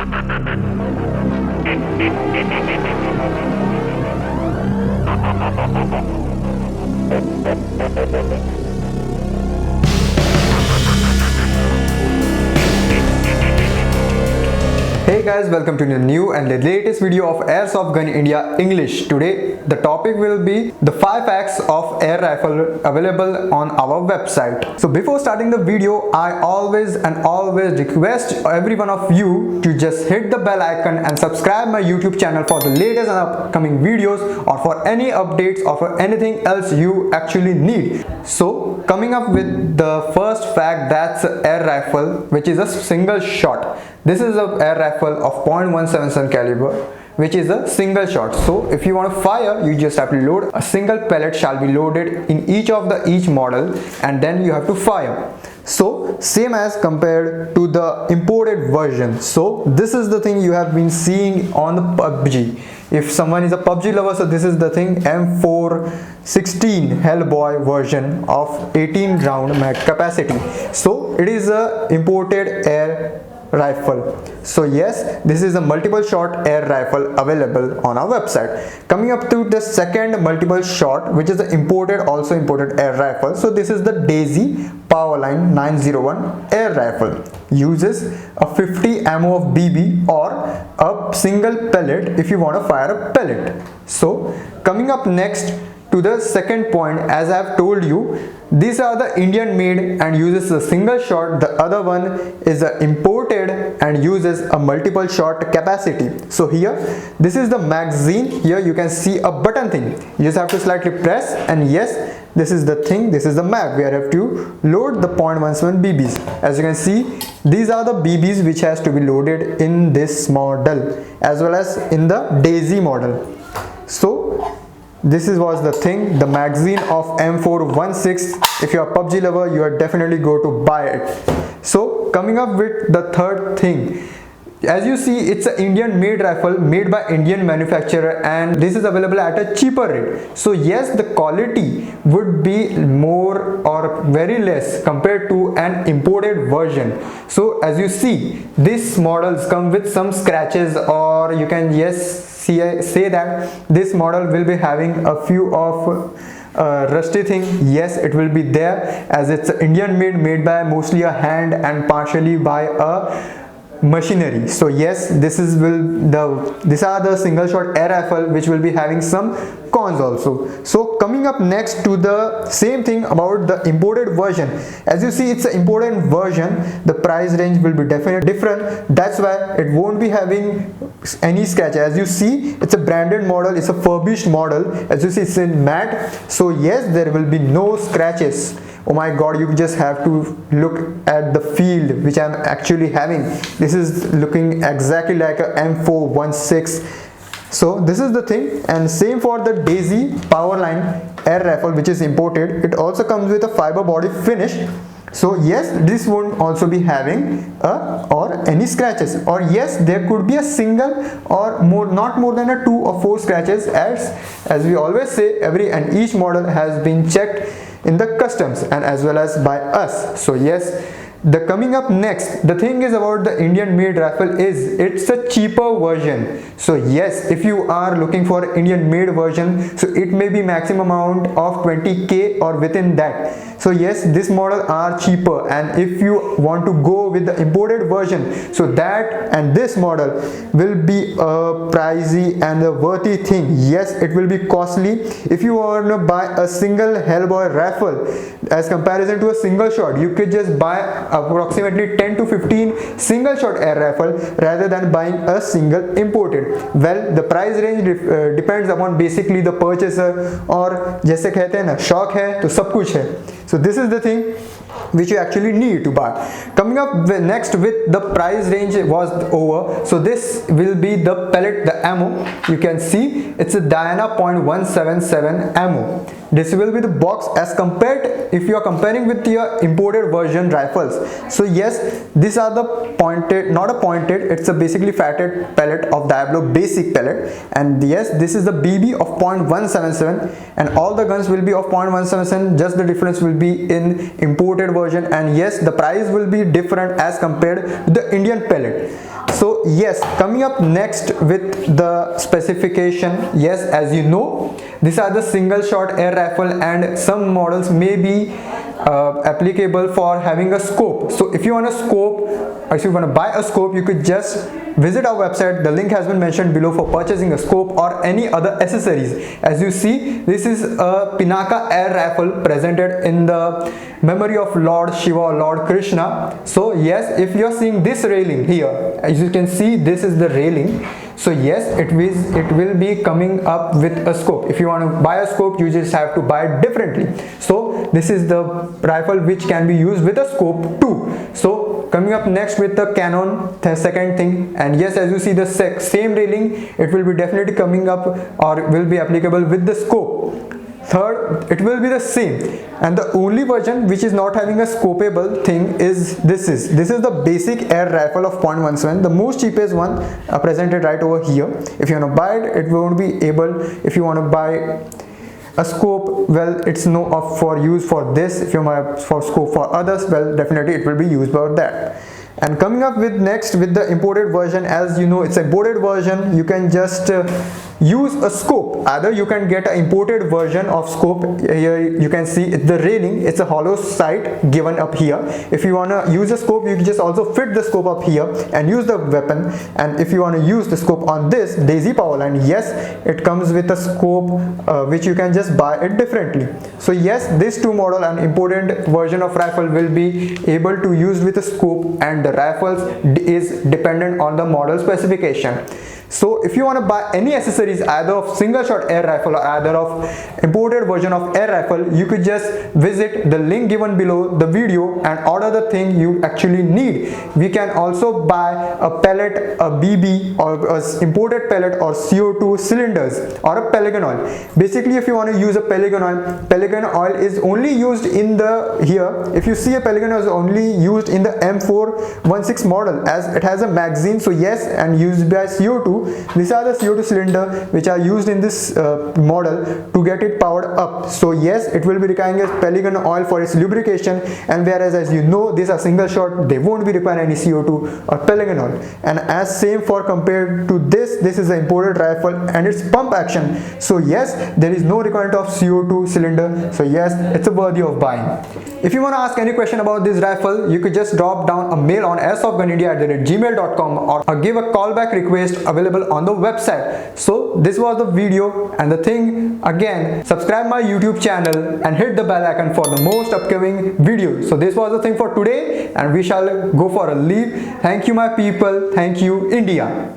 Hey guys, welcome to the new and the latest video of Airsoft Gun India English. Today the topic will be the 5 facts of air rifle available on our website. So before starting the video, I always request every one of you to just hit the bell icon and subscribe my YouTube channel for the latest and upcoming videos, or for any updates or for anything else you actually need. So coming up with the first fact, that's air rifle, which is a single shot. This is an air rifle of .177 caliber, which is a single shot. So if you want to fire, you just have to load a single pellet shall be loaded in each model, and then you have to fire. So same as compared to the imported version. So this is the thing you have been seeing on the PUBG. If someone is a PUBG lover, so this is the thing, M416 Hellboy version of 18 round mag capacity. So it is a imported air rifle. So yes, this is a multiple shot air rifle available on our website. Coming up to the second multiple shot, which is the imported air rifle. So this is the Daisy Powerline 901 air rifle. Uses a 50 ammo of BB or a single pellet if you want to fire a pellet. So coming up next to the second point, as I have told you, these are the Indian made and uses a single shot. The other one is imported and uses a multiple shot capacity. So here, this is the magazine. Here you can see a button thing. You just have to slightly press, and yes, this is the thing. This is the mag where you have to load the .17 BBs. As you can see, these are the BBs which has to be loaded in this model as well as in the Daisy model. So this was the thing, the magazine of M416. If you are a PUBG lover, you are definitely go to buy it. So coming up with the third thing, as you see, it's an Indian made rifle made by Indian manufacturer, and this is available at a cheaper rate. So yes, the quality would be more or very less compared to an imported version. So as you see, these models come with some scratches, or you can say that this model will be having a few of rusty thing. Yes, it will be there, as it's Indian made by mostly a hand and partially by a machinery. So yes, these are the single shot air rifle which will be having some cons also. So coming up next to the same thing about the imported version. As you see, it's an imported version. The price range will be definitely different. That's why it won't be having any scratch. As you see, it's a branded model, it's a furbished model. As you see, it's in matte. So yes, there will be no scratches. Oh my god, you just have to look at the field which I'm actually having. This is looking exactly like a M416. So this is the thing. And same for the Daisy Powerline air rifle, which is imported. It also comes with a fiber body finish. So yes, this won't also be having or any scratches, or yes, there could be a single or not more than a 2 or 4 scratches, as we always say, every and each model has been checked in the customs and as well as by us. So yes, the coming up next, the thing is about the Indian made rifle is it's a cheaper version. So yes, if you are looking for Indian made version, so it may be maximum amount of 20k or within that. So yes, this model are cheaper, and if you want to go with the imported version, so that and this model will be a pricey and a worthy thing. Yes, it will be costly. If you want to buy a single Hellboy rifle as comparison to a single shot, you could just buy approximately 10 to 15 single shot air rifle rather than buying a single imported. Well, the price range depends upon basically the purchaser, और जैसे कहते हैं ना, शौक है तो सब कुछ है. So this is the thing which you actually need to buy. Coming up next with the price range was over. So this will be the pellet, the ammo. You can see it's a Diana .177 ammo. This will be the box as compared if you are comparing with your imported version rifles. So yes, these are the pointed, not a pointed, it's a basically fatted pellet of Diablo basic pellet. And yes, this is the BB of .177 and all the guns will be of .177, just the difference will be in imported version. And yes, the price will be different as compared to the Indian pellet. So yes, coming up next with the specification, yes, as you know, these are the single shot air rifle, and some models may be applicable for having a scope. So if you want a scope, or if you want to buy a scope, you could just visit our website. The link has been mentioned below for purchasing a scope or any other accessories. As you see, this is a Pinaka air rifle presented in the memory of Lord Shiva or Lord Krishna. So yes, if you are seeing this railing here, as you can see, this is the railing. So yes, it will be coming up with a scope. If you want to buy a scope, you just have to buy it differently. So this is the rifle which can be used with a scope too. So coming up next with the Canon, the second thing, and yes, as you see the same railing, it will be definitely coming up or will be applicable with the scope. Third, it will be the same, and the only version which is not having a scopeable thing is this is the basic air rifle of .17, the most cheapest one presented right over here. If you want to buy it, it won't be able. If you want to buy a scope, well, it's no for use for this. If you want for scope for others, well, definitely it will be used for that. And coming up with next with the imported version, as you know, it's a imported version. You can just use a scope. Either you can get an imported version of scope. Here you can see the railing, it's a hollow sight given up here. If you want to use a scope, you can just also fit the scope up here and use the weapon. And if you want to use the scope on this Daisy power line, yes, it comes with a scope which you can just buy it differently. So yes, this two model and imported version of rifle will be able to use with a scope, and the rifles is dependent on the model specification. So if you want to buy any accessories either of single shot air rifle or either of imported version of air rifle, you could just visit the link given below the video and order the thing you actually need. We can also buy a pellet, a BB, or a imported pellet or CO2 cylinders or a Pelican oil. Basically, if you want to use a Pelican oil is only used in the here. If you see, a Pelican oil is only used in the M416 model as it has a magazine. So yes, and used by CO2. These are the CO2 cylinder which are used in this model to get it powered up. So yes, it will be requiring a Pelican oil for its lubrication, and whereas as you know, these are single shot, they won't be requiring any CO2 or Pelican oil. And as same for compared to this is an imported rifle and it's pump action. So yes, there is no requirement of CO2 cylinder. So yes, it's a worthy of buying. If you want to ask any question about this rifle, you could just drop down a mail on airsoftgunindia@gmail.com or give a callback request available on the website. So this was the video, and the thing again, subscribe my YouTube channel and hit the bell icon for the most upcoming videos. So this was the thing for today, and we shall go for a leave. Thank you my people. Thank you India.